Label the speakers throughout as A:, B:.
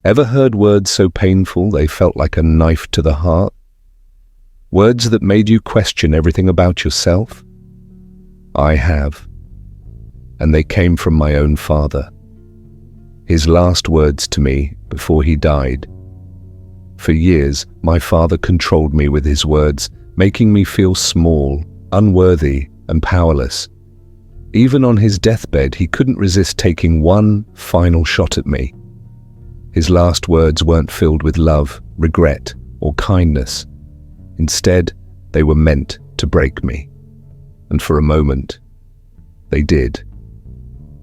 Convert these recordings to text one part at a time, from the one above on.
A: Ever heard words so painful they felt like a knife to the heart? Words that made you question everything about yourself? I have. And they came from my own father. His last words to me before he died. For years, my father controlled me with his words, making me feel small, unworthy, and powerless. Even on his deathbed, he couldn't resist taking one final shot at me. His last words weren't filled with love, regret, or kindness. Instead, they were meant to break me. And for a moment, they did.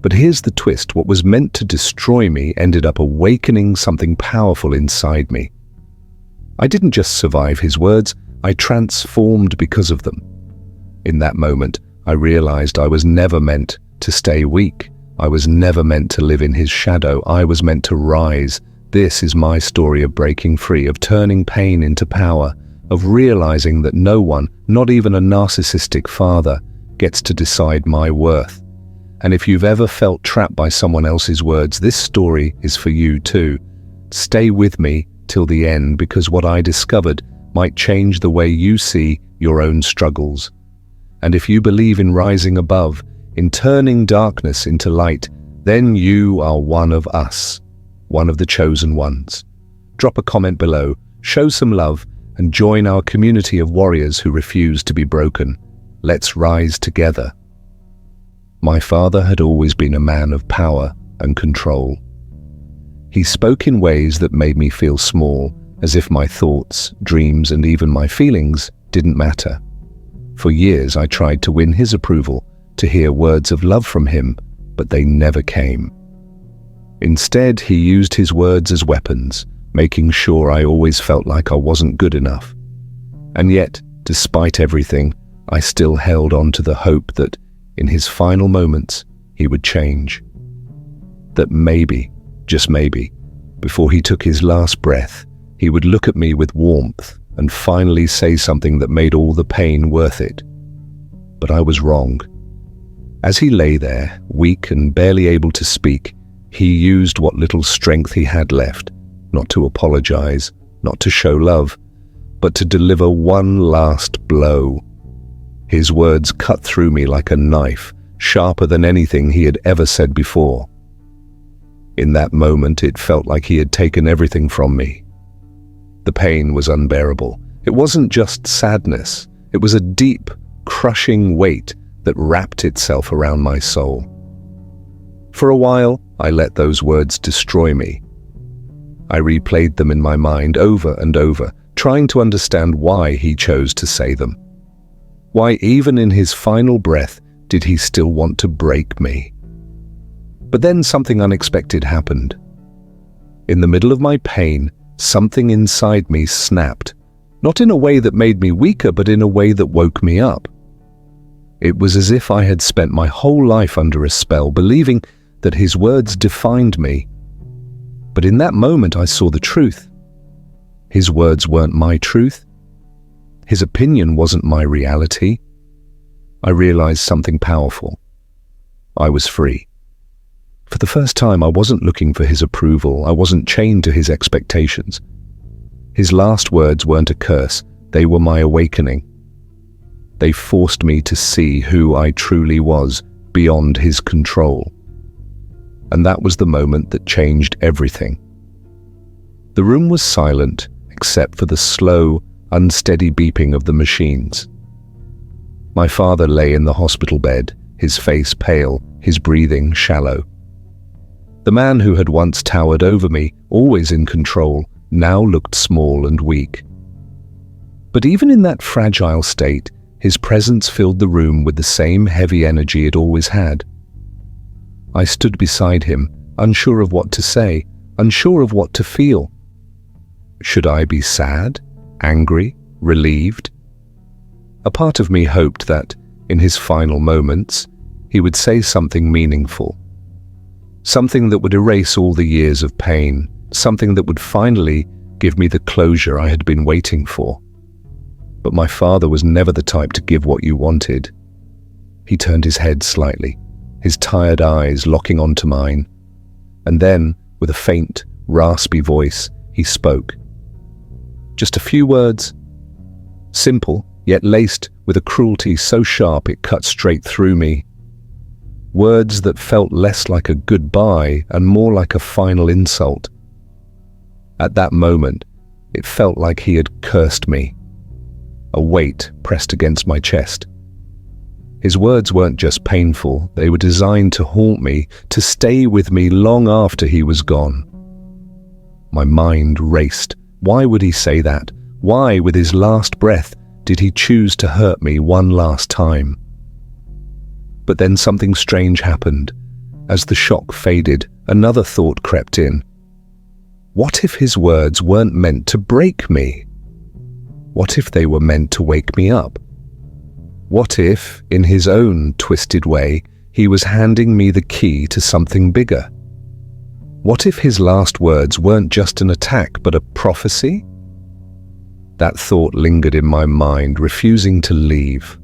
A: But here's the twist. What was meant to destroy me ended up awakening something powerful inside me. I didn't just survive his words, I transformed because of them. In that moment, I realized I was never meant to stay weak. I was never meant to live in his shadow. I was meant to rise. This is my story of breaking free, of turning pain into power, of realizing that no one, not even a narcissistic father, gets to decide my worth. And if you've ever felt trapped by someone else's words, this story is for you too. Stay with me till the end, because what I discovered might change the way you see your own struggles. And if you believe in rising above, in turning darkness into light, then you are one of us, one of the chosen ones. Drop a comment below, show some love, and join our community of warriors who refuse to be broken. Let's rise together. My father had always been a man of power and control. He spoke in ways that made me feel small, as if my thoughts, dreams, and even my feelings didn't matter. For years I tried to win his approval, to hear words of love from him, but they never came. Instead, he used his words as weapons, making sure I always felt like I wasn't good enough. And yet, despite everything, I still held on to the hope that, in his final moments, he would change. That maybe, just maybe, before he took his last breath, he would look at me with warmth and finally say something that made all the pain worth it. But I was wrong. As he lay there, weak and barely able to speak, he used what little strength he had left, not to apologize, not to show love, but to deliver one last blow. His words cut through me like a knife, sharper than anything he had ever said before. In that moment, it felt like he had taken everything from me. The pain was unbearable. It wasn't just sadness. It was a deep, crushing weight that wrapped itself around my soul. For a while, I let those words destroy me. I replayed them in my mind over and over, trying to understand why he chose to say them. Why, even in his final breath, did he still want to break me? But then something unexpected happened. In the middle of my pain, something inside me snapped, not in a way that made me weaker, but in a way that woke me up. It was as if I had spent my whole life under a spell, believing that his words defined me. But in that moment, I saw the truth. His words weren't my truth. His opinion wasn't my reality. I realized something powerful. I was free. For the first time, I wasn't looking for his approval. I wasn't chained to his expectations. His last words weren't a curse. They were my awakening. They forced me to see who I truly was, beyond his control. And that was the moment that changed everything. The room was silent, except for the slow, unsteady beeping of the machines. My father lay in the hospital bed, his face pale, his breathing shallow. The man who had once towered over me, always in control, now looked small and weak. But even in that fragile state, his presence filled the room with the same heavy energy it always had. I stood beside him, unsure of what to say, unsure of what to feel. Should I be sad, angry, relieved? A part of me hoped that, in his final moments, he would say something meaningful. Something that would erase all the years of pain, something that would finally give me the closure I had been waiting for. But my father was never the type to give what you wanted. He turned his head slightly, his tired eyes locking onto mine. And then, with a faint, raspy voice, he spoke. Just a few words. Simple, yet laced with a cruelty so sharp it cut straight through me. Words that felt less like a goodbye and more like a final insult. At that moment, it felt like he had cursed me. A weight pressed against my chest. His words weren't just painful, they were designed to haunt me, to stay with me long after he was gone. My mind raced. Why would he say that? Why, with his last breath, did he choose to hurt me one last time? But then something strange happened. As the shock faded, another thought crept in. What if his words weren't meant to break me? What if they were meant to wake me up? What if, in his own twisted way, he was handing me the key to something bigger? What if his last words weren't just an attack, but a prophecy? That thought lingered in my mind, refusing to leave.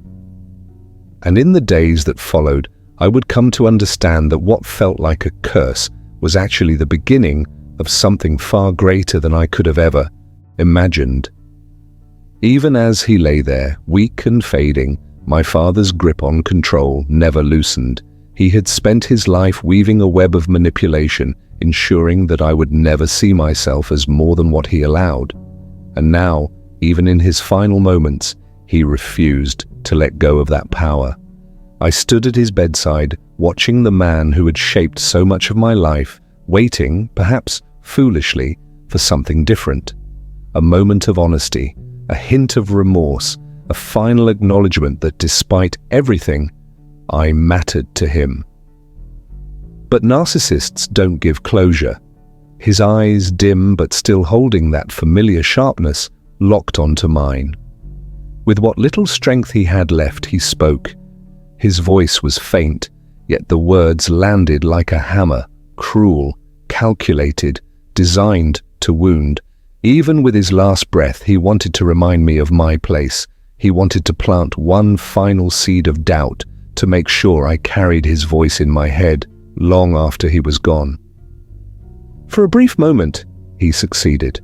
A: And in the days that followed, I would come to understand that what felt like a curse was actually the beginning of something far greater than I could have ever imagined. Even as he lay there, weak and fading, my father's grip on control never loosened. He had spent his life weaving a web of manipulation, ensuring that I would never see myself as more than what he allowed. And now, even in his final moments, he refused to let go of that power. I stood at his bedside, watching the man who had shaped so much of my life, waiting, perhaps foolishly, for something different. A moment of honesty, a hint of remorse, a final acknowledgement that despite everything, I mattered to him. But narcissists don't give closure. His eyes, dim but still holding that familiar sharpness, locked onto mine. With what little strength he had left, he spoke. His voice was faint, yet the words landed like a hammer, cruel, calculated, designed to wound. Even with his last breath, he wanted to remind me of my place. He wanted to plant one final seed of doubt to make sure I carried his voice in my head long after he was gone. For a brief moment, he succeeded.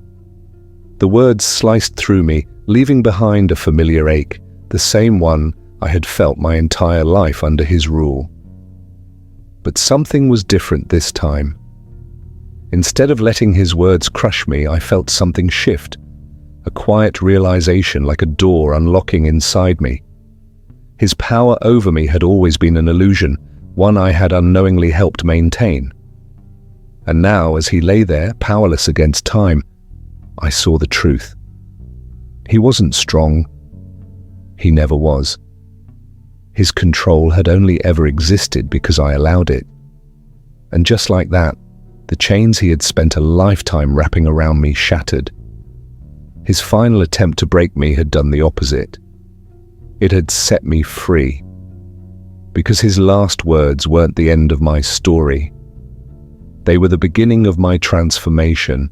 A: The words sliced through me, leaving behind a familiar ache, the same one I had felt my entire life under his rule. But something was different this time. Instead of letting his words crush me, I felt something shift, a quiet realization like a door unlocking inside me. His power over me had always been an illusion, one I had unknowingly helped maintain. And now, as he lay there, powerless against time, I saw the truth. He wasn't strong. He never was. His control had only ever existed because I allowed it. And just like that, the chains he had spent a lifetime wrapping around me shattered. His final attempt to break me had done the opposite. It had set me free. Because his last words weren't the end of my story. They were the beginning of my transformation.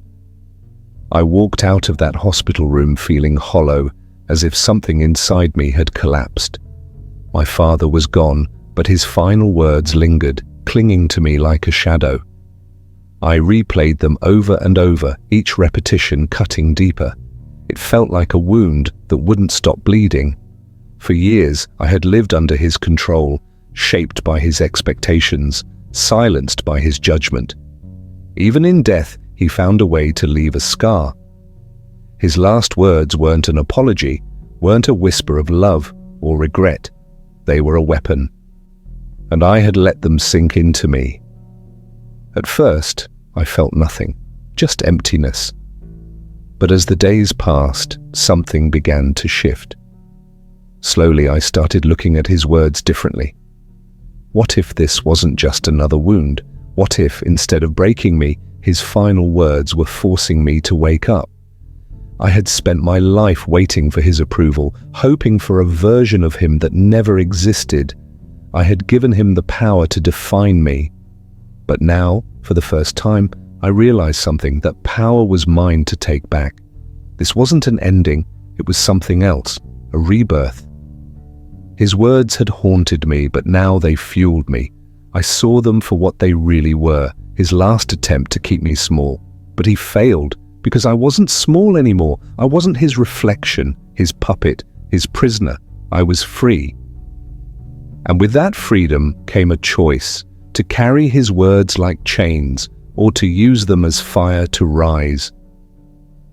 A: I walked out of that hospital room feeling hollow, as if something inside me had collapsed. My father was gone, but his final words lingered, clinging to me like a shadow. I replayed them over and over, each repetition cutting deeper. It felt like a wound that wouldn't stop bleeding. For years, I had lived under his control, shaped by his expectations, silenced by his judgment. Even in death, he found a way to leave a scar. His last words weren't an apology, weren't a whisper of love or regret. They were a weapon. And I had let them sink into me. At first, I felt nothing, just emptiness. But as the days passed, something began to shift. Slowly, I started looking at his words differently. What if this wasn't just another wound? What if, instead of breaking me, his final words were forcing me to wake up? I had spent my life waiting for his approval, hoping for a version of him that never existed. I had given him the power to define me. But now, for the first time, I realized something, that power was mine to take back. This wasn't an ending, it was something else, a rebirth. His words had haunted me, but now they fueled me. I saw them for what they really were, his last attempt to keep me small, But he failed because I wasn't small anymore. I wasn't his reflection, his puppet, his prisoner. I was free. And with that freedom came a choice to carry his words like chains or to use them as fire to rise.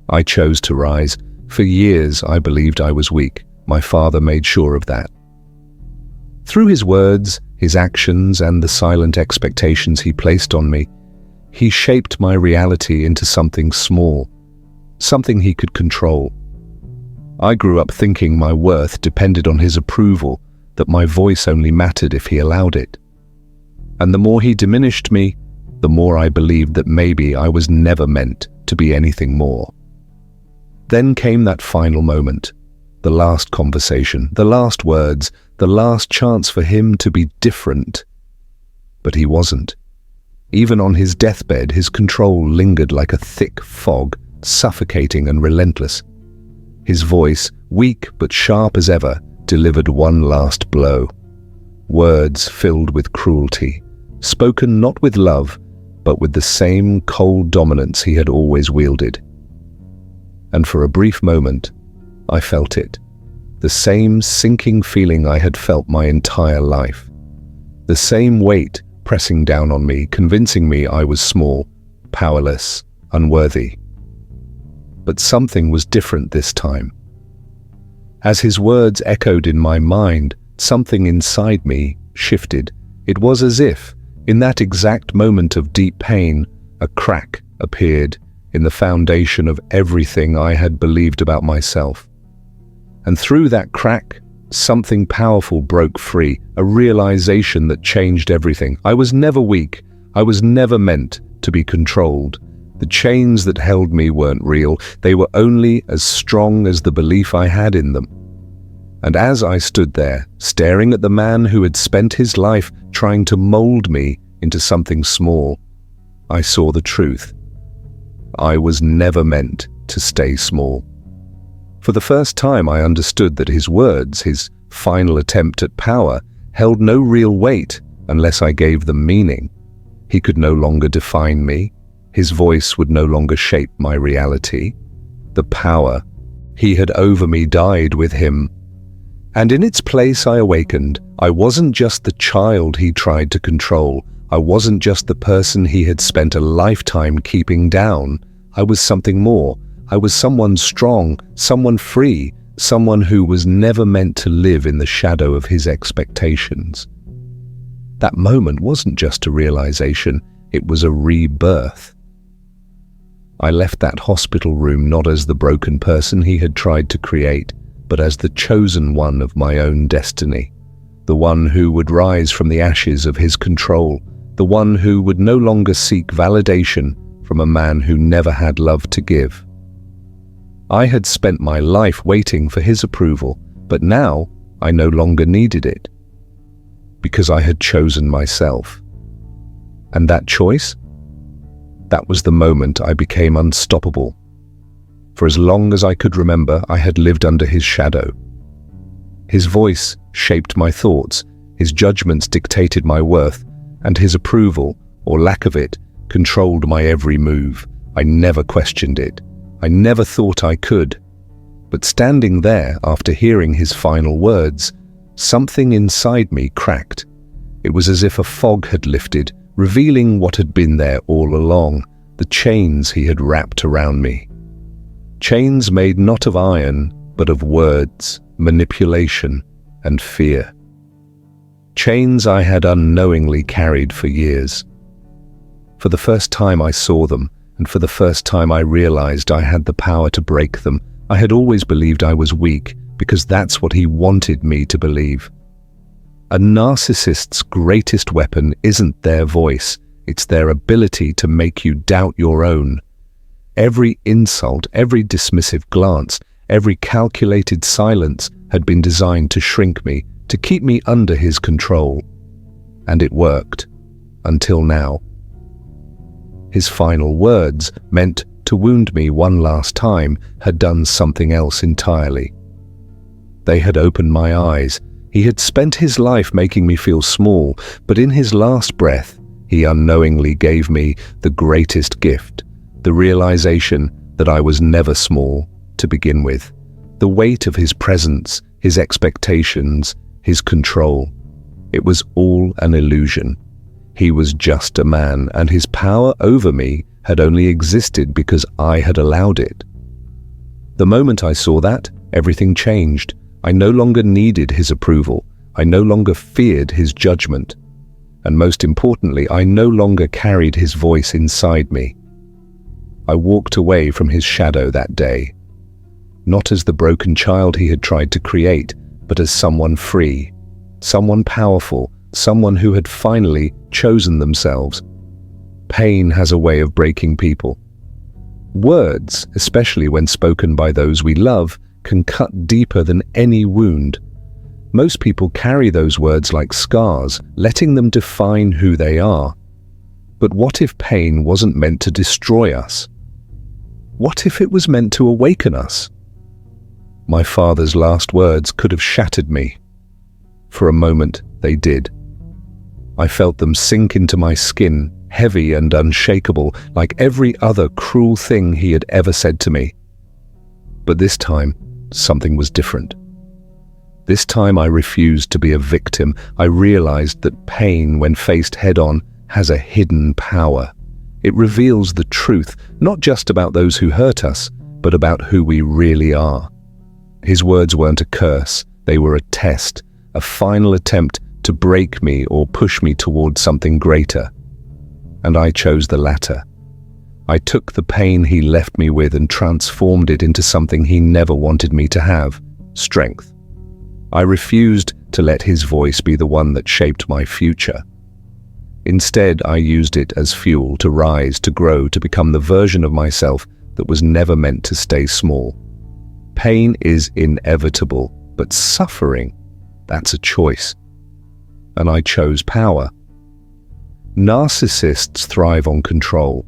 A: I chose to rise. For years I believed I was weak. My father made sure of that. Through his words, his actions, and the silent expectations he placed on me, he shaped my reality into something small, something he could control. I grew up thinking my worth depended on his approval, that my voice only mattered if he allowed it. And the more he diminished me, the more I believed that maybe I was never meant to be anything more. Then came that final moment, the last conversation, the last words, the last chance for him to be different. But he wasn't. Even on his deathbed, his control lingered like a thick fog, suffocating and relentless. His voice, weak but sharp as ever, delivered one last blow. Words filled with cruelty, spoken not with love, but with the same cold dominance he had always wielded. And for a brief moment, I felt it. The same sinking feeling I had felt my entire life. The same weight pressing down on me, convincing me I was small, powerless, unworthy. But something was different this time. As his words echoed in my mind, something inside me shifted. It was as if, in that exact moment of deep pain, a crack appeared in the foundation of everything I had believed about myself. And through that crack, something powerful broke free, a realization that changed everything. I was never weak. I was never meant to be controlled. The chains that held me weren't real. They were only as strong as the belief I had in them. And as I stood there, staring at the man who had spent his life trying to mold me into something small, I saw the truth. I was never meant to stay small. For the first time, I understood that his words, his final attempt at power, held no real weight unless I gave them meaning. He could no longer define me. His voice would no longer shape my reality. The power he had over me died with him. And in its place I awakened. I wasn't just the child he tried to control. I wasn't just the person he had spent a lifetime keeping down. I was something more. I was someone strong, someone free, someone who was never meant to live in the shadow of his expectations. That moment wasn't just a realization, it was a rebirth. I left that hospital room not as the broken person he had tried to create, but as the chosen one of my own destiny, the one who would rise from the ashes of his control, the one who would no longer seek validation from a man who never had love to give. I had spent my life waiting for his approval, but now I no longer needed it, because I had chosen myself. And that choice? That was the moment I became unstoppable. For as long as I could remember, I had lived under his shadow. His voice shaped my thoughts, his judgments dictated my worth, and his approval, or lack of it, controlled my every move. I never questioned it. I never thought I could. But standing there after hearing his final words, something inside me cracked. It was as if a fog had lifted, revealing what had been there all along, the chains he had wrapped around me. Chains made not of iron, but of words, manipulation, and fear. Chains I had unknowingly carried for years. For the first time I saw them, and for the first time I realized I had the power to break them. I had always believed I was weak, because that's what he wanted me to believe. A narcissist's greatest weapon isn't their voice, it's their ability to make you doubt your own. Every insult, every dismissive glance, every calculated silence had been designed to shrink me, to keep me under his control. And it worked, until now. His final words, meant to wound me one last time, had done something else entirely. They had opened my eyes. He had spent his life making me feel small, but in his last breath, he unknowingly gave me the greatest gift, the realization that I was never small to begin with, the weight of his presence, his expectations, his control. It was all an illusion. He was just a man, and his power over me had only existed because I had allowed it. The moment I saw that, everything changed. I no longer needed his approval. I no longer feared his judgment. And most importantly, I no longer carried his voice inside me. I walked away from his shadow that day, not as the broken child he had tried to create, but as someone free, someone powerful, someone who had finally chosen themselves. Pain has a way of breaking people. Words, especially when spoken by those we love, can cut deeper than any wound. Most people carry those words like scars, letting them define who they are. But what if pain wasn't meant to destroy us? What if it was meant to awaken us? My father's last words could have shattered me. For a moment, they did. I felt them sink into my skin, heavy and unshakable, like every other cruel thing he had ever said to me. But this time, something was different. This time I refused to be a victim. I realized that pain, when faced head-on, has a hidden power. It reveals the truth, not just about those who hurt us, but about who we really are. His words weren't a curse. They were a test, a final attempt to break me or push me towards something greater. And I chose the latter. I took the pain he left me with and transformed it into something he never wanted me to have: strength. I refused to let his voice be the one that shaped my future. Instead, I used it as fuel to rise, to grow, to become the version of myself that was never meant to stay small. Pain is inevitable, but suffering, that's a choice. And I chose power. Narcissists thrive on control.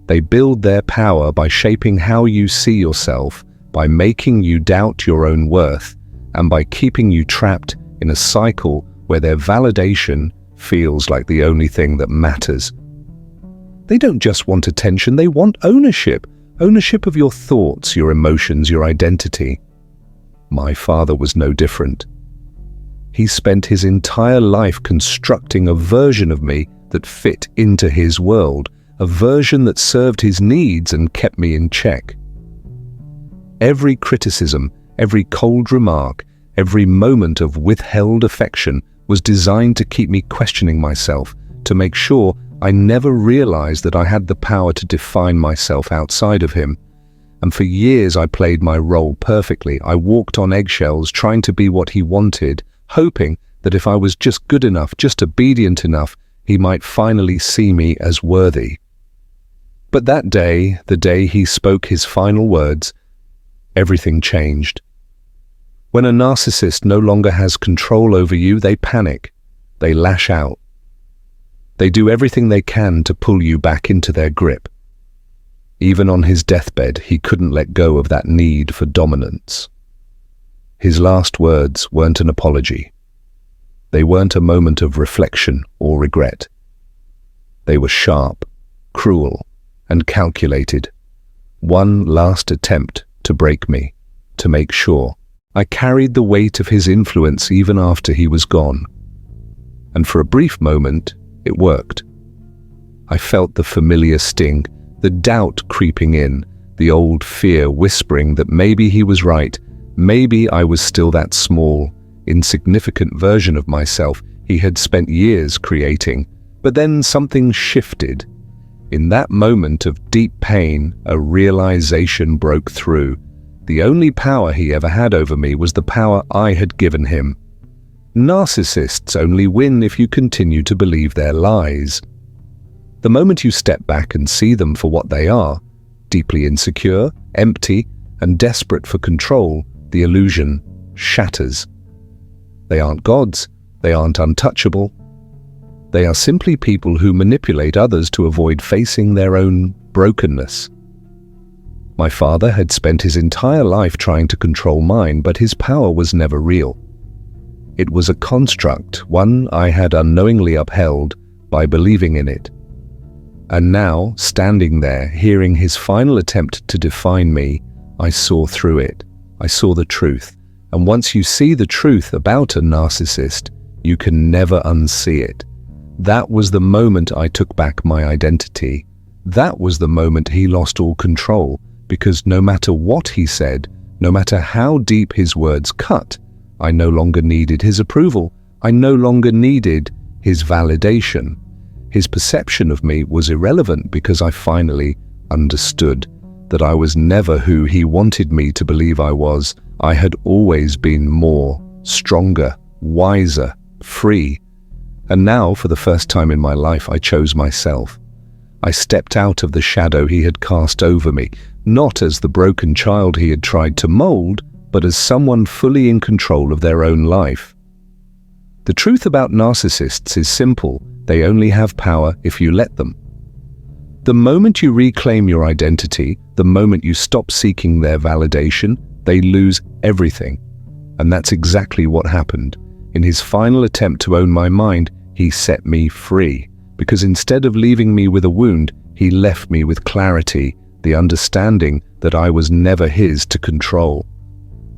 A: They build their power by shaping how you see yourself, by making you doubt your own worth, and by keeping you trapped in a cycle where their validation feels like the only thing that matters. They don't just want attention, they want ownership. Ownership of your thoughts, your emotions, your identity. My father was no different. He spent his entire life constructing a version of me that fit into his world, a version that served his needs and kept me in check. Every criticism, every cold remark, every moment of withheld affection was designed to keep me questioning myself, to make sure I never realized that I had the power to define myself outside of him. And for years I played my role perfectly. I walked on eggshells, trying to be what he wanted, hoping that if I was just good enough, just obedient enough, he might finally see me as worthy. But that day, the day he spoke his final words, everything changed. When a narcissist no longer has control over you, they panic. They lash out. They do everything they can to pull you back into their grip. Even on his deathbed, he couldn't let go of that need for dominance. His last words weren't an apology. They weren't a moment of reflection or regret. They were sharp, cruel, and calculated. One last attempt to break me, to make sure I carried the weight of his influence even after he was gone. And for a brief moment, it worked. I felt the familiar sting, the doubt creeping in, the old fear whispering that maybe he was right, maybe I was still that small, insignificant version of myself he had spent years creating. But then something shifted. In that moment of deep pain, a realization broke through. The only power he ever had over me was the power I had given him. Narcissists only win if you continue to believe their lies. The moment you step back and see them for what they are, deeply insecure, empty, and desperate for control, the illusion shatters. They aren't gods, they aren't untouchable. They are simply people who manipulate others to avoid facing their own brokenness. My father had spent his entire life trying to control mine, but his power was never real. It was a construct, one I had unknowingly upheld by believing in it. And now, standing there, hearing his final attempt to define me, I saw through it. I saw the truth. And once you see the truth about a narcissist, you can never unsee it. That was the moment I took back my identity. That was the moment he lost all control, because no matter what he said, no matter how deep his words cut, I no longer needed his approval. I no longer needed his validation. His perception of me was irrelevant because I finally understood that I was never who he wanted me to believe I was. I had always been more, stronger, wiser, free. And now, for the first time in my life, I chose myself. I stepped out of the shadow he had cast over me, not as the broken child he had tried to mold, but as someone fully in control of their own life. The truth about narcissists is simple. They only have power if you let them. The moment you reclaim your identity, the moment you stop seeking their validation, they lose everything. And that's exactly what happened. In his final attempt to own my mind, he set me free. Because instead of leaving me with a wound, he left me with clarity, the understanding that I was never his to control.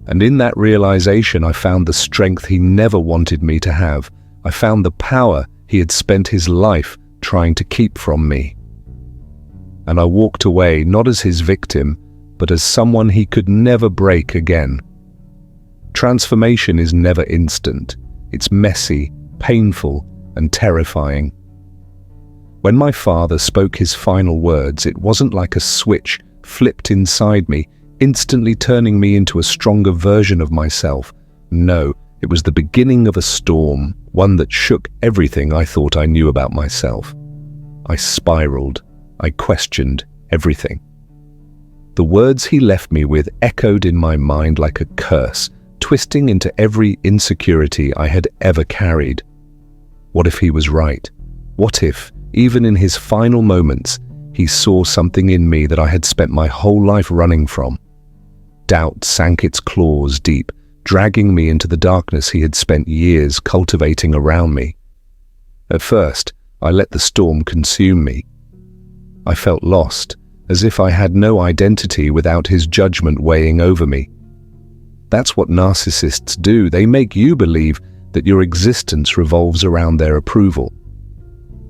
A: And in that realization, I found the strength he never wanted me to have. I found the power he had spent his life trying to keep from me. And I walked away not as his victim, but as someone he could never break again. Transformation is never instant. It's messy, painful, and terrifying. When my father spoke his final words, it wasn't like a switch flipped inside me, instantly turning me into a stronger version of myself. No, it was the beginning of a storm, one that shook everything I thought I knew about myself. I spiraled. I questioned everything. The words he left me with echoed in my mind like a curse, twisting into every insecurity I had ever carried. What if he was right? What if, even in his final moments, he saw something in me that I had spent my whole life running from? Doubt sank its claws deep, dragging me into the darkness he had spent years cultivating around me. At first, I let the storm consume me. I felt lost, as if I had no identity without his judgment weighing over me. That's what narcissists do. They make you believe that your existence revolves around their approval.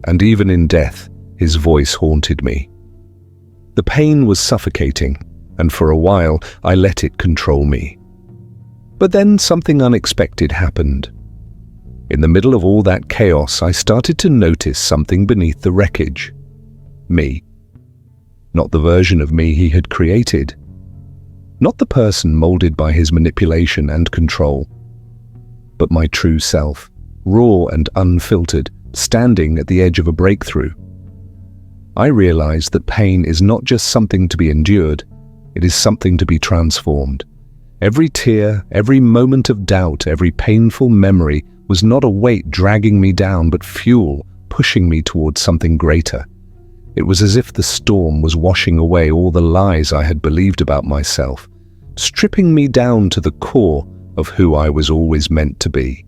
A: And even in death, his voice haunted me. The pain was suffocating, and for a while I let it control me. But then something unexpected happened. In the middle of all that chaos, I started to notice something beneath the wreckage. Me. Not the version of me he had created. Not the person molded by his manipulation and control. But my true self, raw and unfiltered, standing at the edge of a breakthrough. I realized that pain is not just something to be endured, it is something to be transformed. Every tear, every moment of doubt, every painful memory was not a weight dragging me down, but fuel pushing me towards something greater. It was as if the storm was washing away all the lies I had believed about myself, stripping me down to the core of who I was always meant to be.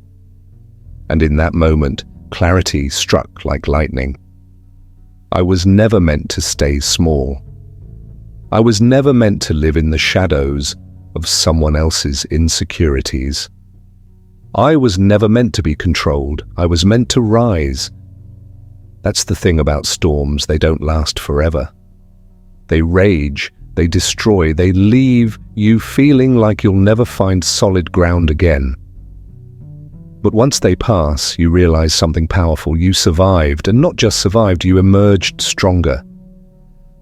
A: And in that moment, clarity struck like lightning. I was never meant to stay small. I was never meant to live in the shadows of someone else's insecurities. I was never meant to be controlled. I was meant to rise. That's the thing about storms, they don't last forever. They rage, they destroy, they leave you feeling like you'll never find solid ground again. But once they pass, you realize something powerful. You survived, and not just survived, you emerged stronger.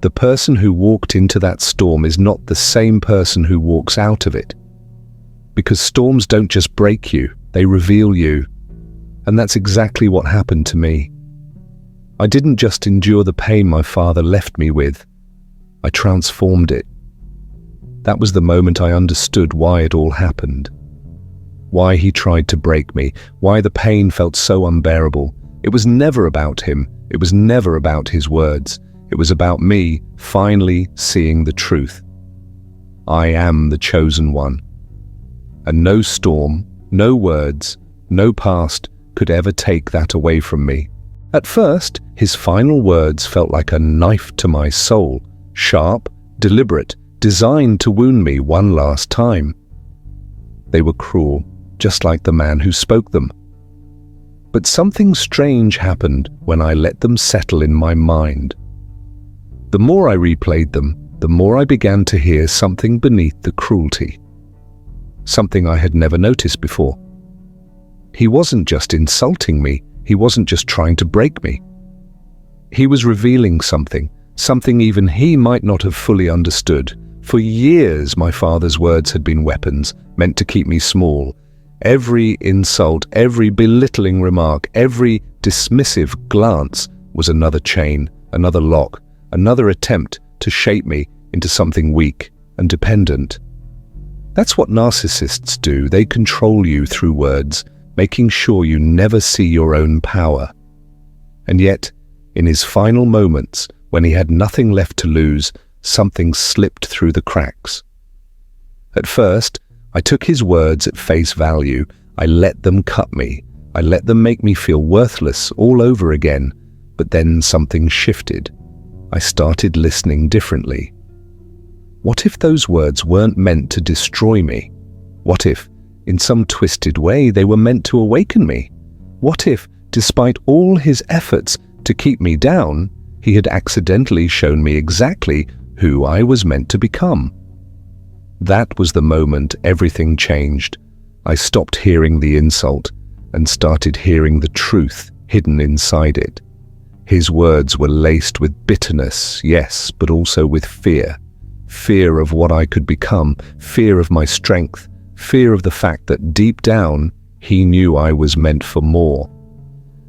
A: The person who walked into that storm is not the same person who walks out of it. Because storms don't just break you, they reveal you. And that's exactly what happened to me. I didn't just endure the pain my father left me with. I transformed it. That was the moment I understood why it all happened. Why he tried to break me, why the pain felt so unbearable. It was never about him. It was never about his words. It was about me finally seeing the truth. I am the chosen one. And no storm, no words, no past could ever take that away from me. At first, his final words felt like a knife to my soul, sharp, deliberate, designed to wound me one last time. They were cruel, just like the man who spoke them. But something strange happened when I let them settle in my mind. The more I replayed them, the more I began to hear something beneath the cruelty. Something I had never noticed before. He wasn't just insulting me, he wasn't just trying to break me. He was revealing something even he might not have fully understood. For years, my father's words had been weapons, meant to keep me small. Every insult, every belittling remark, every dismissive glance was another chain, another lock, another attempt to shape me into something weak and dependent. That's what narcissists do. They control you through words, making sure you never see your own power. And yet, in his final moments, when he had nothing left to lose, something slipped through the cracks. At first, I took his words at face value. I let them cut me. I let them make me feel worthless all over again. But then something shifted. I started listening differently. What if those words weren't meant to destroy me? What if, in some twisted way, they were meant to awaken me? What if, despite all his efforts to keep me down, he had accidentally shown me exactly who I was meant to become? That was the moment everything changed. I stopped hearing the insult and started hearing the truth hidden inside it. His words were laced with bitterness, yes, but also with fear. Fear of what I could become, fear of my strength, fear of the fact that deep down, he knew I was meant for more.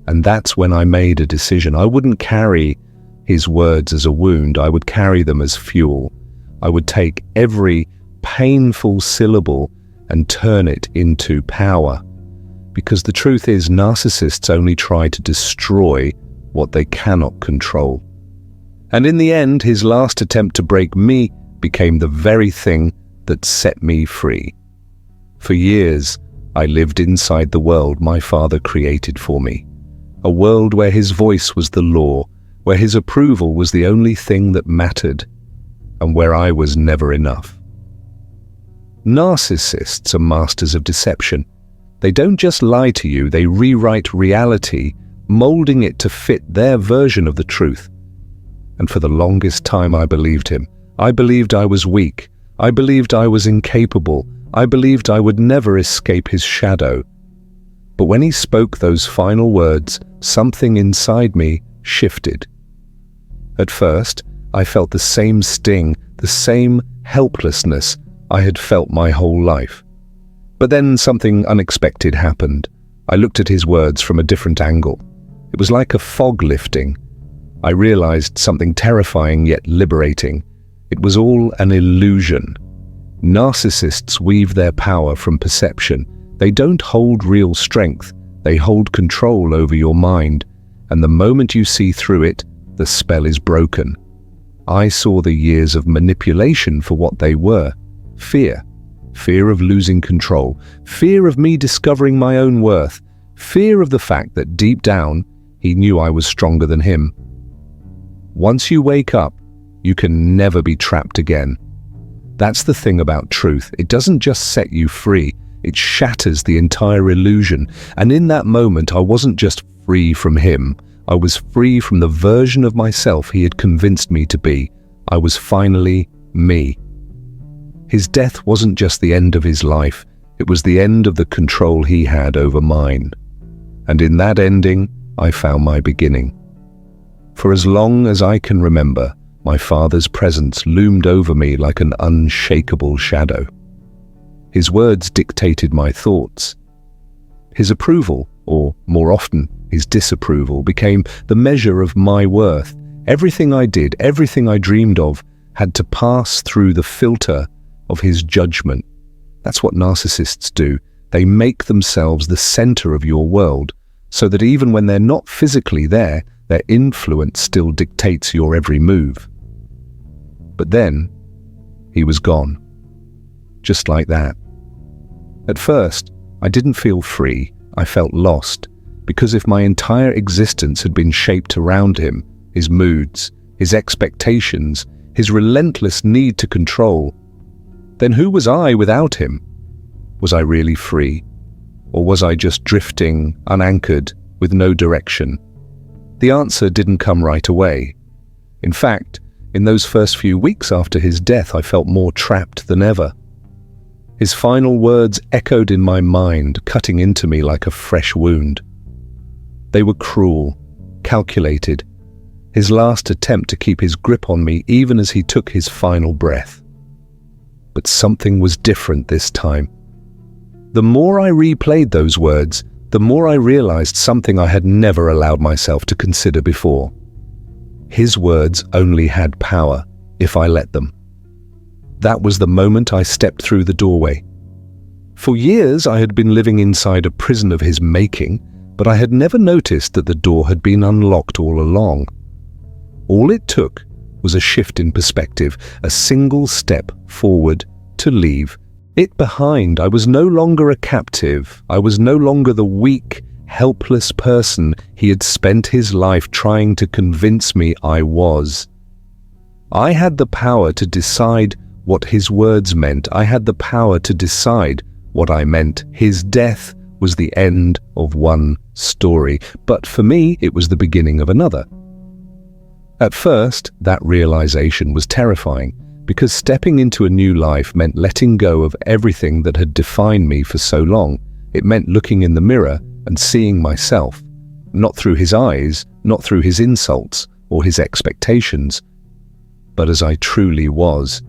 A: And that's when I made a decision. I wouldn't carry his words as a wound. I would carry them as fuel. I would take every painful syllable and turn it into power. Because the truth is, narcissists only try to destroy what they cannot control. And in the end, his last attempt to break me became the very thing that set me free. For years, I lived inside the world my father created for me. A world where his voice was the law, where his approval was the only thing that mattered, and where I was never enough. Narcissists are masters of deception. They don't just lie to you, they rewrite reality, molding it to fit their version of the truth. And for the longest time I believed him. I believed I was weak. I believed I was incapable. I believed I would never escape his shadow. But when he spoke those final words, something inside me shifted. At first, I felt the same sting, the same helplessness I had felt my whole life. But then something unexpected happened. I looked at his words from a different angle. It was like a fog lifting. I realized something terrifying yet liberating. It was all an illusion. Narcissists weave their power from perception. They don't hold real strength. They hold control over your mind. And the moment you see through it, the spell is broken. I saw the years of manipulation for what they were. Fear. Fear of losing control. Fear of me discovering my own worth. Fear of the fact that deep down, he knew I was stronger than him. Once you wake up, you can never be trapped again. That's the thing about truth. It doesn't just set you free, it shatters the entire illusion. And in that moment, I wasn't just free from him. I was free from the version of myself he had convinced me to be. I was finally me. His death wasn't just the end of his life, it was the end of the control he had over mine. And in that ending, I found my beginning. For as long as I can remember, my father's presence loomed over me like an unshakable shadow. His words dictated my thoughts. His approval, or more often, his disapproval, became the measure of my worth. Everything I did, everything I dreamed of, had to pass through the filter of his judgment. That's what narcissists do. They make themselves the center of your world, so that even when they're not physically there, their influence still dictates your every move. But then, he was gone. Just like that. At first, I didn't feel free. I felt lost, Because if my entire existence had been shaped around him, his moods, his expectations, his relentless need to control, then who was I without him? Was I really free? Or was I just drifting, unanchored, with no direction? The answer didn't come right away. In fact, in those first few weeks after his death, I felt more trapped than ever. His final words echoed in my mind, cutting into me like a fresh wound. They were cruel, calculated, his last attempt to keep his grip on me even as he took his final breath. But something was different this time. The more I replayed those words, the more I realized something I had never allowed myself to consider before. His words only had power if I let them. That was the moment I stepped through the doorway. For years I had been living inside a prison of his making, but I had never noticed that the door had been unlocked all along. All it took was a shift in perspective, a single step forward to leave it behind. I was no longer a captive. I was no longer the weak, helpless person he had spent his life trying to convince me I was. I had the power to decide what his words meant. I had the power to decide what I meant. His death was the end of one story, but for me, it was the beginning of another. At first, that realization was terrifying, because stepping into a new life meant letting go of everything that had defined me for so long. It meant looking in the mirror and seeing myself, not through his eyes, not through his insults or his expectations, but as I truly was.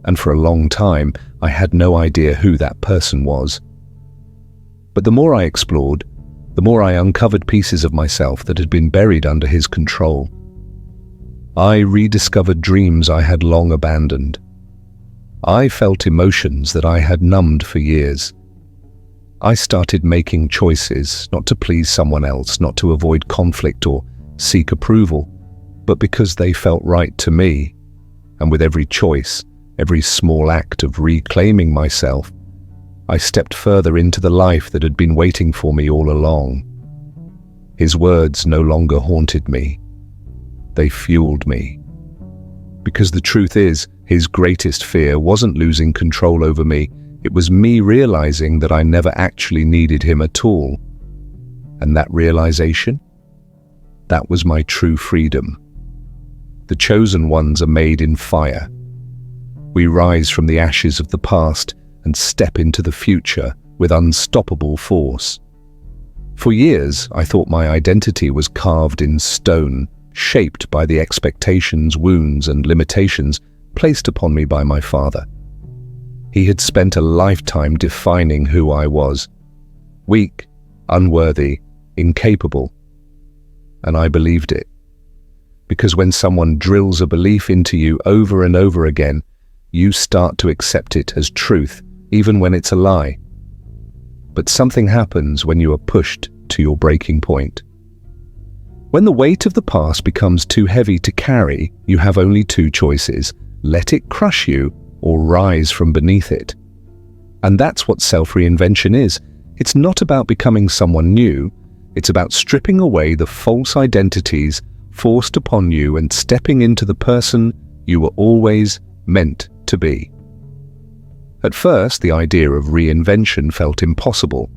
A: And for a long time, I had no idea who that person was. But the more I explored, the more I uncovered pieces of myself that had been buried under his control. I rediscovered dreams I had long abandoned. I felt emotions that I had numbed for years. I started making choices, not to please someone else, not to avoid conflict or seek approval, but because they felt right to me. And with every choice, every small act of reclaiming myself, I stepped further into the life that had been waiting for me all along. His words no longer haunted me. They fueled me. Because the truth is, his greatest fear wasn't losing control over me. It was me realizing that I never actually needed him at all. And that realization? That was my true freedom. The chosen ones are made in fire. We rise from the ashes of the past and step into the future with unstoppable force. For years, I thought my identity was carved in stone, shaped by the expectations, wounds, and limitations placed upon me by my father. He had spent a lifetime defining who I was: weak, unworthy, incapable. And I believed it. Because when someone drills a belief into you over and over again, you start to accept it as truth, even when it's a lie. But something happens when you are pushed to your breaking point. When the weight of the past becomes too heavy to carry, you have only two choices: let it crush you or rise from beneath it. And that's what self-reinvention is. It's not about becoming someone new. It's about stripping away the false identities forced upon you and stepping into the person you were always meant to be. At first, the idea of reinvention felt impossible.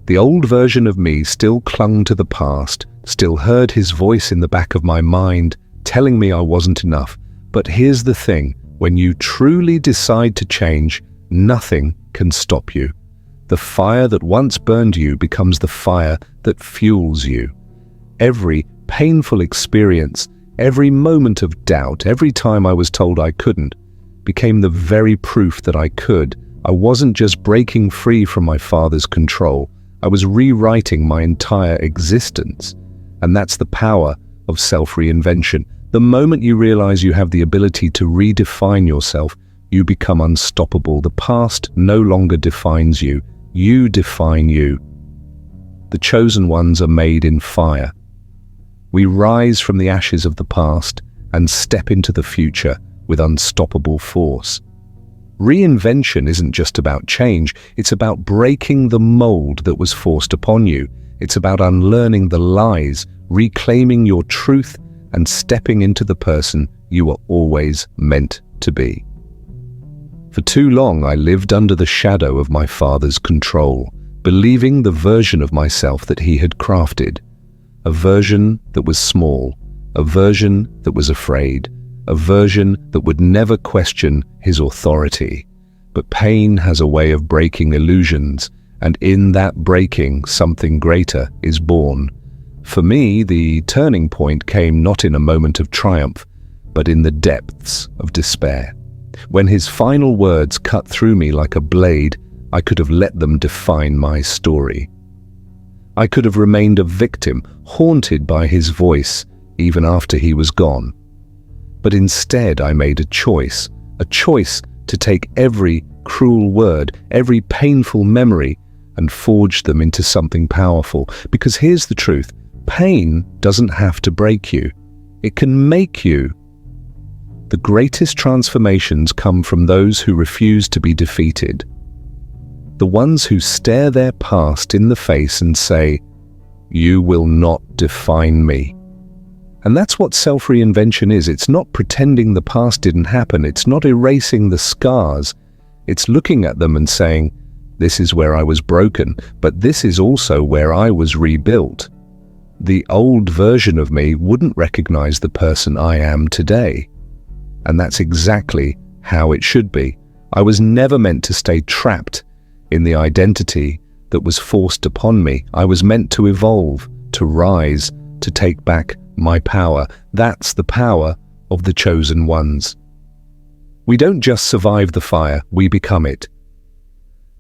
A: The old version of me still clung to the past, still heard his voice in the back of my mind, telling me I wasn't enough. But here's the thing: when you truly decide to change, nothing can stop you. The fire that once burned you becomes the fire that fuels you. Every painful experience, every moment of doubt, every time I was told I couldn't, became the very proof that I could. I wasn't just breaking free from my father's control. I was rewriting my entire existence. And that's the power of self-reinvention. The moment you realize you have the ability to redefine yourself, you become unstoppable. The past no longer defines you. You define you. The chosen ones are made in fire. We rise from the ashes of the past and step into the future with unstoppable force. Reinvention isn't just about change, it's about breaking the mold that was forced upon you. It's about unlearning the lies, reclaiming your truth, and stepping into the person you were always meant to be. For too long, I lived under the shadow of my father's control, believing the version of myself that he had crafted. A version that was small, a version that was afraid, a version that would never question his authority. But pain has a way of breaking illusions, and in that breaking, something greater is born. For me, the turning point came not in a moment of triumph, but in the depths of despair. When his final words cut through me like a blade, I could have let them define my story. I could have remained a victim, haunted by his voice, even after he was gone. But instead I made a choice to take every cruel word, every painful memory, and forge them into something powerful. Because here's the truth, pain doesn't have to break you. It can make you. The greatest transformations come from those who refuse to be defeated. The ones who stare their past in the face and say, "You will not define me." And that's what self-reinvention is. It's not pretending the past didn't happen. It's not erasing the scars. It's looking at them and saying, "This is where I was broken, but this is also where I was rebuilt." The old version of me wouldn't recognize the person I am today. And that's exactly how it should be. I was never meant to stay trapped in the identity that was forced upon me. I was meant to evolve, to rise, to take back my power. That's the power of the chosen ones. We don't just survive the fire, we become it.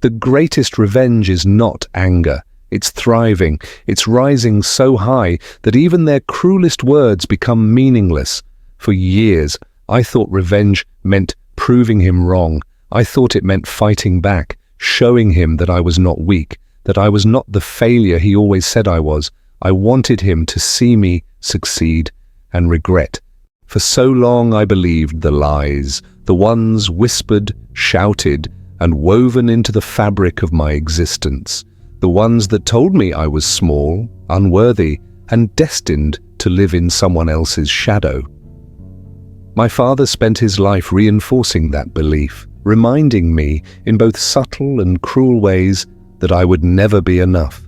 A: The greatest revenge is not anger. It's thriving. It's rising so high that even their cruelest words become meaningless. For years, I thought revenge meant proving him wrong. I thought it meant fighting back, showing him that I was not weak, that I was not the failure he always said I was. I wanted him to see me succeed and regret. For so long I believed the lies, the ones whispered, shouted, and woven into the fabric of my existence. The ones that told me I was small, unworthy, and destined to live in someone else's shadow. My father spent his life reinforcing that belief, reminding me in both subtle and cruel ways that I would never be enough,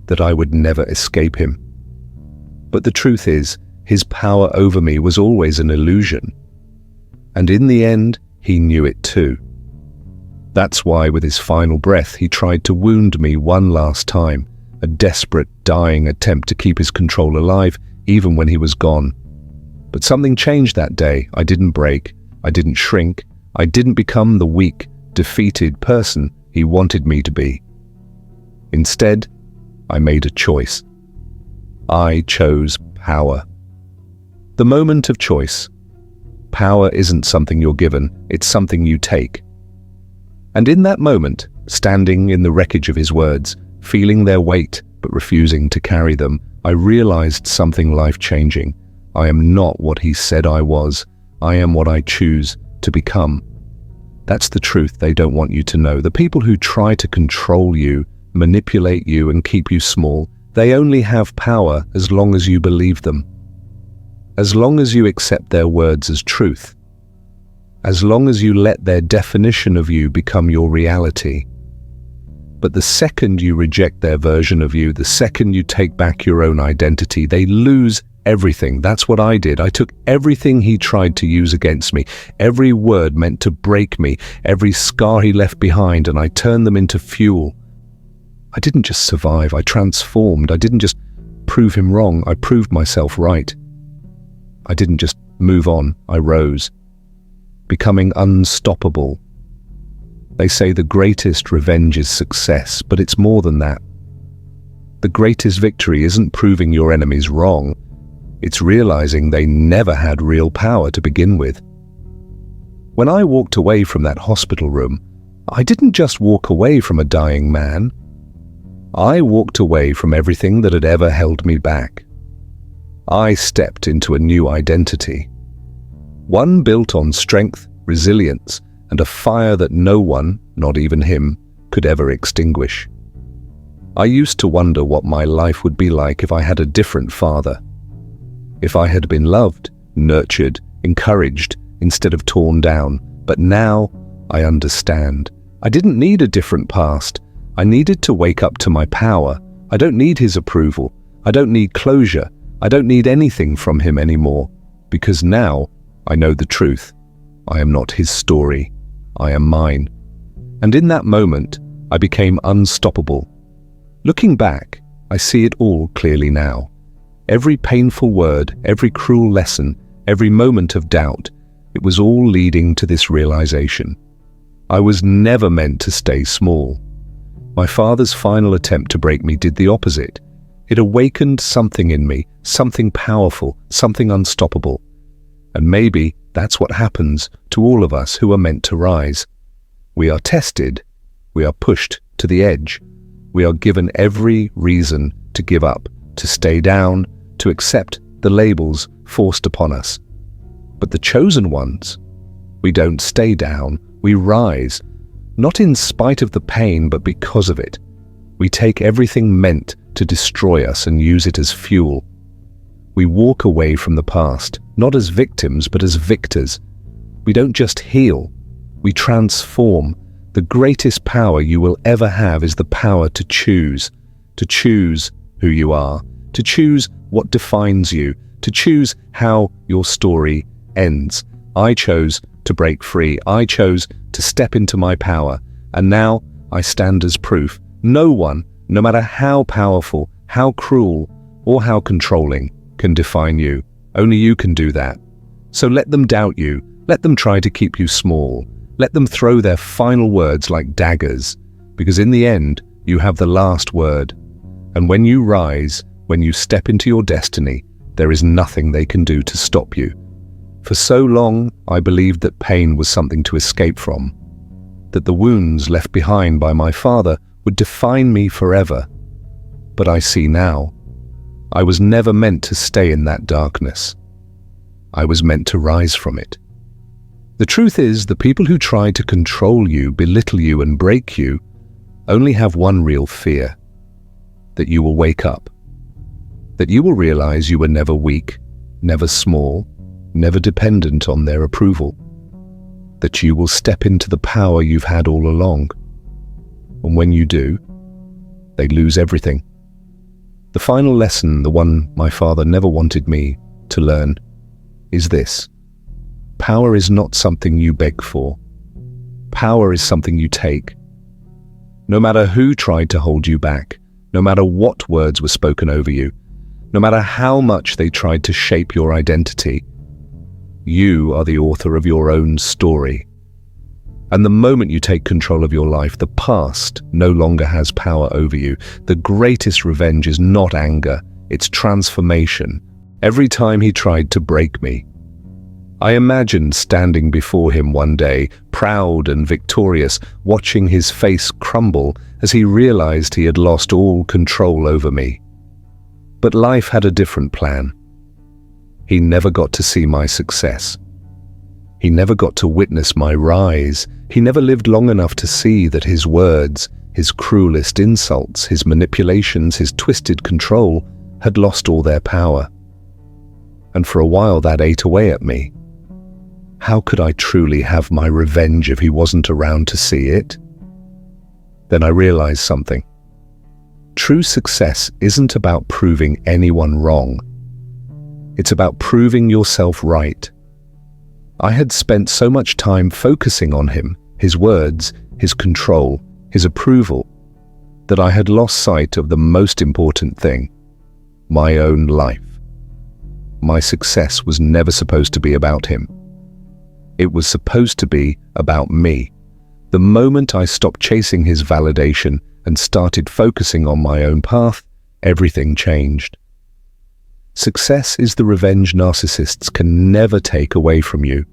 A: that I would never escape him. But the truth is, his power over me was always an illusion. And in the end, he knew it too. That's why with his final breath, he tried to wound me one last time, a desperate, dying attempt to keep his control alive, even when he was gone. But something changed that day. I didn't break. I didn't shrink. I didn't become the weak, defeated person he wanted me to be. Instead, I made a choice. I chose power. The moment of choice. Power isn't something you're given, it's something you take. And in that moment, standing in the wreckage of his words, feeling their weight but refusing to carry them, I realized something life-changing. I am not what he said I was. I am what I choose to become. That's the truth they don't want you to know. The people who try to control you, manipulate you, and keep you small, they only have power as long as you believe them. As long as you accept their words as truth. As long as you let their definition of you become your reality. But the second you reject their version of you, the second you take back your own identity, they lose everything. That's what I did. I took everything he tried to use against me, every word meant to break me, every scar he left behind, and I turned them into fuel. I didn't just survive, I transformed. I didn't just prove him wrong, I proved myself right. I didn't just move on, I rose, becoming unstoppable. They say the greatest revenge is success, but it's more than that. The greatest victory isn't proving your enemies wrong, it's realizing they never had real power to begin with. When I walked away from that hospital room, I didn't just walk away from a dying man. I walked away from everything that had ever held me back. I stepped into a new identity. One built on strength, resilience, and a fire that no one, not even him, could ever extinguish. I used to wonder what my life would be like if I had a different father. If I had been loved, nurtured, encouraged, instead of torn down. But now I understand. I didn't need a different past. I needed to wake up to my power. I don't need his approval. I don't need closure. I don't need anything from him anymore. Because now I know the truth. I am not his story. I am mine. And in that moment, I became unstoppable. Looking back, I see it all clearly now. Every painful word, every cruel lesson, every moment of doubt, it was all leading to this realization. I was never meant to stay small. My father's final attempt to break me did the opposite. It awakened something in me, something powerful, something unstoppable. And maybe that's what happens to all of us who are meant to rise. We are tested. We are pushed to the edge. We are given every reason to give up, to stay down, to accept the labels forced upon us. But the chosen ones, we don't stay down, we rise, not in spite of the pain, but because of it. We take everything meant to destroy us and use it as fuel. We walk away from the past, not as victims, but as victors. We don't just heal, we transform. The greatest power you will ever have is the power to choose who you are, to choose what defines you, to choose how your story ends. I chose to break free. I chose to step into my power. And now I stand as proof. No one, no matter how powerful, how cruel, or how controlling, can define you. Only you can do that. So let them doubt you. Let them try to keep you small. Let them throw their final words like daggers, because in the end, you have the last word. And when you rise, when you step into your destiny, there is nothing they can do to stop you. For so long, I believed that pain was something to escape from, that the wounds left behind by my father would define me forever. But I see now, I was never meant to stay in that darkness. I was meant to rise from it. The truth is, the people who try to control you, belittle you, and break you only have one real fear: that you will wake up, that you will realize you were never weak, never small, never dependent on their approval, that you will step into the power you've had all along. And when you do, they lose everything. The final lesson, the one my father never wanted me to learn, is this: power is not something you beg for. Power is something you take. No matter who tried to hold you back, no matter what words were spoken over you, no matter how much they tried to shape your identity, you are the author of your own story. And the moment you take control of your life, the past no longer has power over you. The greatest revenge is not anger, it's transformation. Every time he tried to break me, I imagined standing before him one day, proud and victorious, watching his face crumble as he realized he had lost all control over me. But life had a different plan. He never got to see my success. He never got to witness my rise. He never lived long enough to see that his words, his cruelest insults, his manipulations, his twisted control had lost all their power. And for a while that ate away at me. How could I truly have my revenge if he wasn't around to see it? Then I realized something. True success isn't about proving anyone wrong. It's about proving yourself right. I had spent so much time focusing on him, his words, his control, his approval, that I had lost sight of the most important thing: my own life. My success was never supposed to be about him. It was supposed to be about me. The moment I stopped chasing his validation and started focusing on my own path, everything changed. Success is the revenge narcissists can never take away from you.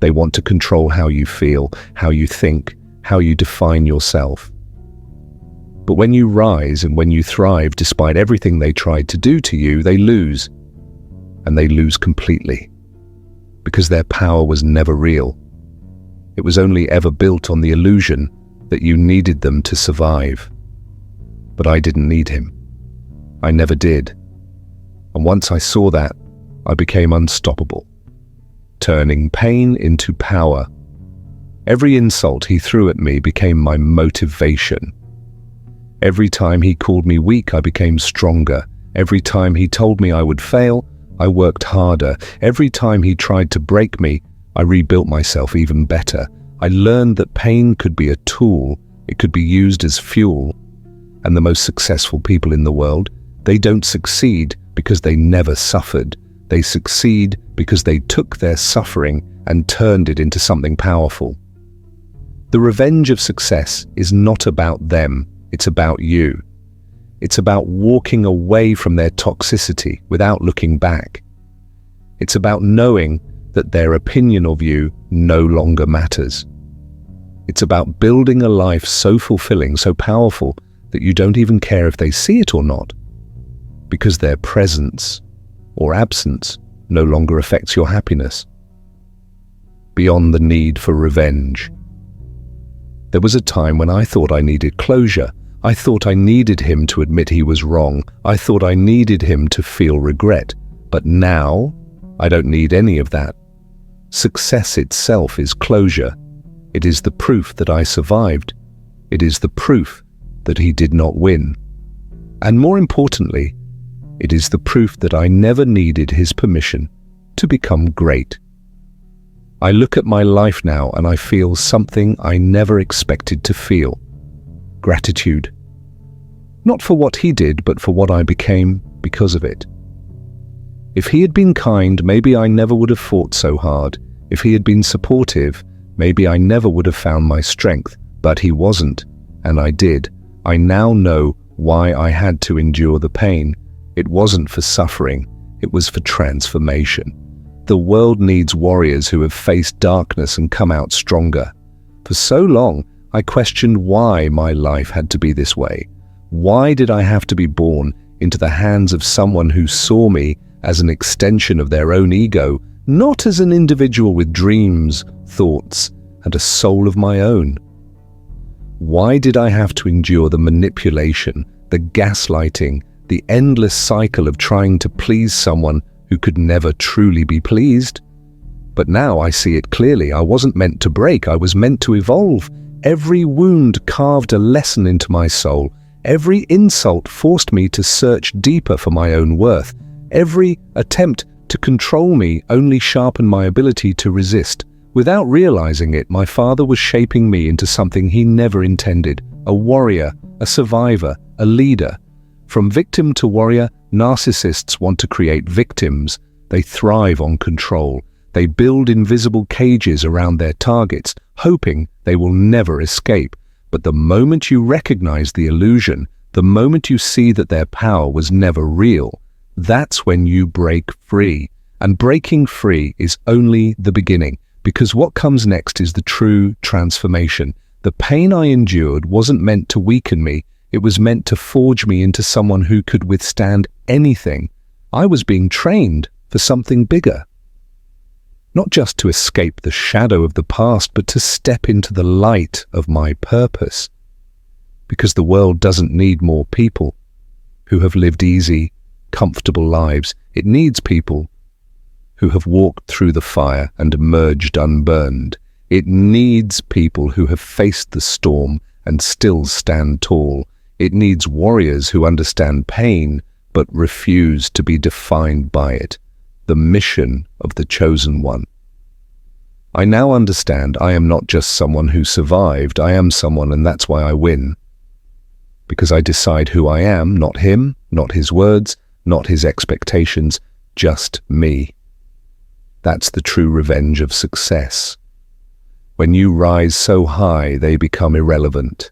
A: They want to control how you feel, how you think, how you define yourself. But when you rise and when you thrive despite everything they tried to do to you, they lose. And they lose completely. Because their power was never real. It was only ever built on the illusion that you needed them to survive. but I didn't need him. I never did. And once I saw that, I became unstoppable, turning pain into power. Every insult he threw at me became my motivation. Every time he called me weak, I became stronger. Every time he told me I would fail, I worked harder. Every time he tried to break me, I rebuilt myself even better. I learned that pain could be a tool. It could be used as fuel. And the most successful people in the world, they don't succeed because they never suffered. They succeed because they took their suffering and turned it into something powerful. The revenge of success is not about them, it's about you. It's about walking away from their toxicity without looking back. It's about knowing that their opinion of you no longer matters. It's about building a life so fulfilling, so powerful, that you don't even care if they see it or not, because their presence or absence no longer affects your happiness. Beyond the need for revenge. There was a time when I thought I needed closure. I thought I needed him to admit he was wrong. I thought I needed him to feel regret. But now, I don't need any of that. Success itself is closure. It is the proof that I survived. It is the proof that he did not win. And more importantly, it is the proof that I never needed his permission to become great. I look at my life now and I feel something I never expected to feel. Gratitude. Not for what he did, but for what I became because of it. If he had been kind, maybe I never would have fought so hard. If he had been supportive, maybe I never would have found my strength. But he wasn't, and I did. I now know why I had to endure the pain. It wasn't for suffering, it was for transformation. The world needs warriors who have faced darkness and come out stronger. For so long, I questioned why my life had to be this way. Why did I have to be born into the hands of someone who saw me as an extension of their own ego, not as an individual with dreams, thoughts, and a soul of my own? Why did I have to endure the manipulation, the gaslighting, the endless cycle of trying to please someone who could never truly be pleased? But now I see it clearly. I wasn't meant to break, I was meant to evolve. Every wound carved a lesson into my soul. Every insult forced me to search deeper for my own worth. Every attempt to control me only sharpened my ability to resist. Without realizing it, my father was shaping me into something he never intended. A warrior, a survivor, a leader. From victim to warrior, narcissists want to create victims. They thrive on control. They build invisible cages around their targets, hoping they will never escape. But the moment you recognize the illusion, the moment you see that their power was never real, that's when you break free. And breaking free is only the beginning, because what comes next is the true transformation. The pain I endured wasn't meant to weaken me. It was meant to forge me into someone who could withstand anything. I was being trained for something bigger. Not just to escape the shadow of the past, but to step into the light of my purpose. Because the world doesn't need more people who have lived easy, comfortable lives. It needs people who have walked through the fire and emerged unburned. It needs people who have faced the storm and still stand tall. It needs warriors who understand pain but refuse to be defined by it. The mission of the chosen one. I now understand I am not just someone who survived, I am someone, and that's why I win. Because I decide who I am, not him, not his words, not his expectations, just me. That's the true revenge of success. When you rise so high, they become irrelevant.